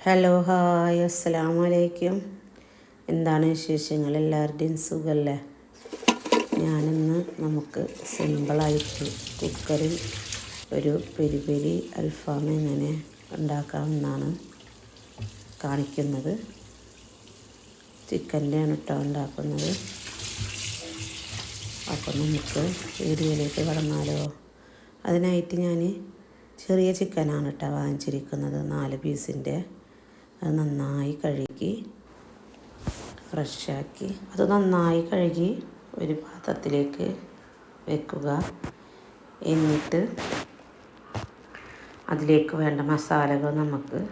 Hello hi അസ്സലാമു അലൈക്കും. എന്താണ് വിശേഷങ്ങൾ? എല്ലാവരുടെയും സുഖമല്ലേ? ഞാനിന്ന് നമുക്ക് സിമ്പിളായിട്ട് കുക്കറിൽ ഒരു പെരി പെരി അൽഫാം എങ്ങനെ ഉണ്ടാക്കാമെന്നാണ് കാണിക്കുന്നത്. ചിക്കൻ്റെയാണ് കേട്ടോ ഉണ്ടാക്കുന്നത്. അപ്പോൾ നമുക്ക് വീഡിയോയിലേക്ക് കടന്നാലോ? അതിനായിട്ട് ഞാൻ ചെറിയ ചിക്കനാണ് കേട്ടോ വാങ്ങിച്ചിരിക്കുന്നത്, 4 പീസിൻ്റെ. അത് നന്നായി കഴുകി ഫ്രഷാക്കി അത് നന്നായി കഴുകി ഒരു പാത്രത്തിലേക്ക് വെക്കുക. എന്നിട്ട് അതിലേക്ക് വേണ്ട മസാലകൾ നമുക്ക്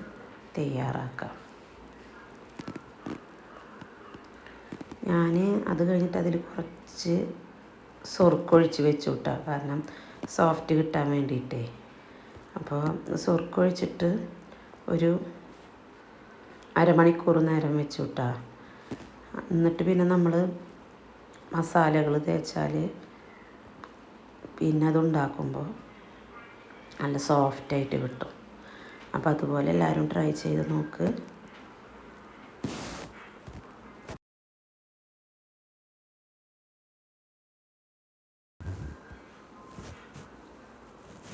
തയ്യാറാക്കാം. ഞാൻ അത് കഴിഞ്ഞിട്ട് അതിൽ കുറച്ച് സൊർക്കൊഴിച്ച് വെച്ചു കിട്ടാം, കാരണം സോഫ്റ്റ് കിട്ടാൻ വേണ്ടിയിട്ടേ. അപ്പോൾ സൊർക്കൊഴിച്ചിട്ട് ഒരു അരമണിക്കൂർ നേരം വെച്ചു കിട്ടാം. എന്നിട്ട് പിന്നെ നമ്മൾ മസാലകൾ തേച്ചാൽ പിന്നെ അതുണ്ടാക്കുമ്പോൾ നല്ല സോഫ്റ്റായിട്ട് കിട്ടും. അപ്പോൾ അതുപോലെ എല്ലാവരും ട്രൈ ചെയ്ത് നോക്ക്.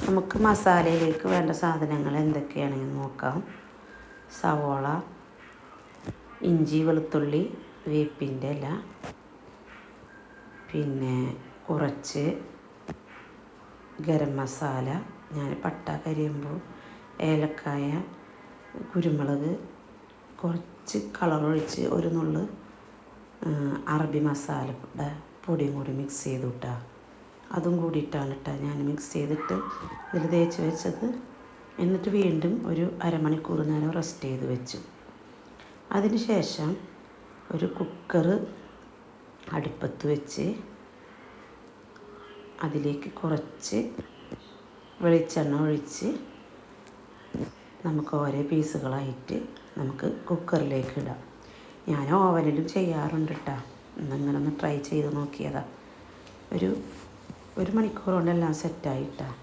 നമുക്ക് മസാലയിലേക്ക് വേണ്ട സാധനങ്ങൾ എന്തൊക്കെയാണെന്ന് നോക്കാം. സവോള, ഇഞ്ചി, വെളുത്തുള്ളി, വേപ്പിൻ്റെ ഇല, പിന്നെ കുറച്ച് ഗരം മസാല, ഞാൻ പട്ട, കരിമ്പൂ, ഏലക്കായ, കുരുമുളക്, കുറച്ച് കളറൊഴിച്ച് ഒരു നുള്ള് അറബി മസാലയുടെ പൊടിയും കൂടി മിക്സ് ചെയ്ത് ഇട്ടാൽ അതും കൂടിയിട്ടാണ് ഞാൻ മിക്സ് ചെയ്തിട്ട് ഇതിൽ തേച്ച് വെച്ചത്. എന്നിട്ട് വീണ്ടും ഒരു അരമണിക്കൂർ നേരം റെസ്റ്റ് ചെയ്ത് വെച്ചു. അതിന് ശേഷം ഒരു കുക്കർ അടുപ്പത്ത് വെച്ച് അതിലേക്ക് കുറച്ച് വെളിച്ചെണ്ണ ഒഴിച്ച് നമുക്ക് ഓരോ പീസുകളായിട്ട് നമുക്ക് കുക്കറിലേക്ക് ഇടാം. ഞാൻ ഓവനിലും ചെയ്യാറുണ്ട് കേട്ടോ. ഇന്നിങ്ങനെ ഒന്ന് ട്രൈ ചെയ്ത് നോക്കിയതാണ്. ഒരു മണിക്കൂർ കൊണ്ടെല്ലാം സെറ്റായിട്ടാണ്.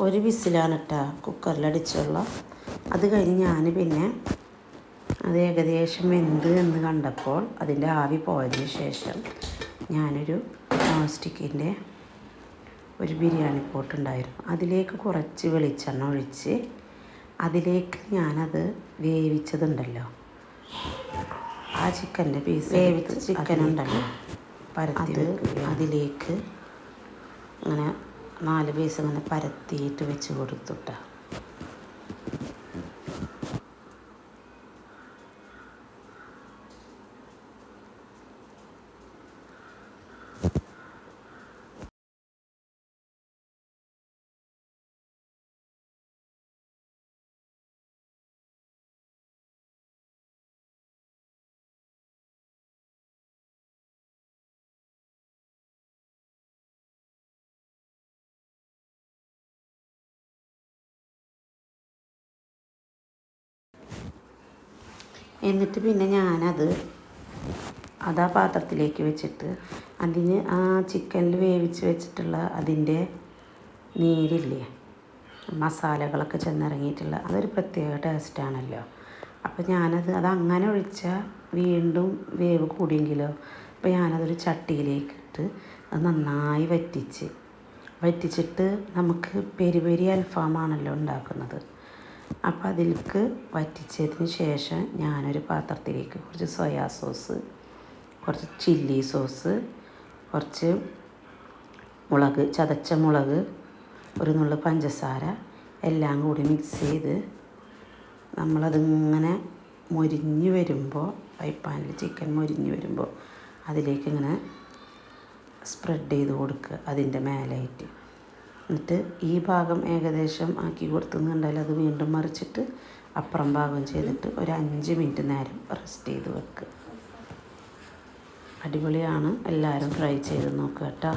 ഒരു വിസിലാണ് കേട്ടോ കുക്കറിലടിച്ചുള്ള. അത് കഴിഞ്ഞ് ഞാൻ പിന്നെ അത് ഏകദേശം വെന്ത് എന്ന് കണ്ടപ്പോൾ അതിൻ്റെ ആവി പോയതിന് ശേഷം ഞാനൊരു നോൺ സ്റ്റിക്കിൻ്റെ ഒരു ബിരിയാണി പോട്ടുണ്ടായിരുന്നു, അതിലേക്ക് കുറച്ച് വെളിച്ചെണ്ണ ഒഴിച്ച് അതിലേക്ക് ഞാനത് വേവിച്ചതുണ്ടല്ലോ, ആ ചിക്കൻ്റെ പീസ് വേവിച്ച ചിക്കൻ ഉണ്ടല്ലോ പരത്തി അതിലേക്ക് അങ്ങനെ 4 പീസ് ഇങ്ങനെ പരത്തിയിട്ട് വെച്ച് കൊടുത്തുട്ട. എന്നിട്ട് പിന്നെ ഞാനത് ആ പാത്രത്തിലേക്ക് വെച്ചിട്ട് അതിന് ആ ചിക്കനിൽ വേവിച്ച് വെച്ചിട്ടുള്ള അതിൻ്റെ നീരില്ലേ, മസാലകളൊക്കെ ചെന്നിറങ്ങിയിട്ടുള്ള അതൊരു പ്രത്യേക ടേസ്റ്റാണല്ലോ. അപ്പോൾ അതങ്ങനെ ഒഴിച്ചാൽ വീണ്ടും വേവ് കൂടിയെങ്കിലോ. അപ്പോൾ ഞാനതൊരു ചട്ടിയിലേക്കിട്ട് അത് നന്നായി വറ്റിച്ചിട്ട് നമുക്ക് പെരി പെരി അൽഫാമാണല്ലോ ഉണ്ടാക്കുന്നത്. അപ്പോൾ അതിലേക്ക് വറ്റിച്ചതിന് ശേഷം ഞാനൊരു പാത്രത്തിലേക്ക് കുറച്ച് സോയാ സോസ്, കുറച്ച് ചില്ലി സോസ്, കുറച്ച് മുളക്, ചതച്ച മുളക്, ഒരു നുള്ളു പഞ്ചസാര എല്ലാം കൂടി മിക്സ് ചെയ്ത് നമ്മളതിങ്ങനെ മൊരിഞ്ഞ് വരുമ്പോൾ, ഫ്രൈ പാനിൽ ചിക്കൻ മൊരിഞ്ഞ് വരുമ്പോൾ അതിലേക്ക് ഇങ്ങനെ സ്പ്രെഡ് ചെയ്ത് കൊടുക്കുക അതിൻ്റെ മേലായിട്ട്. എന്നിട്ട് ഈ ഭാഗം ഏകദേശം ആക്കി കൊടുത്തുന്നുണ്ടെങ്കിൽ അത് വീണ്ടും മറിച്ചിട്ട് അപ്പുറം ഭാഗം ചെയ്തിട്ട് ഒരു 5 മിനിറ്റ് നേരം റെസ്റ്റ് ചെയ്ത് വെക്കുക. അടിപൊളിയാണ്, എല്ലാവരും ട്രൈ ചെയ്ത് നോക്കുക കേട്ടോ.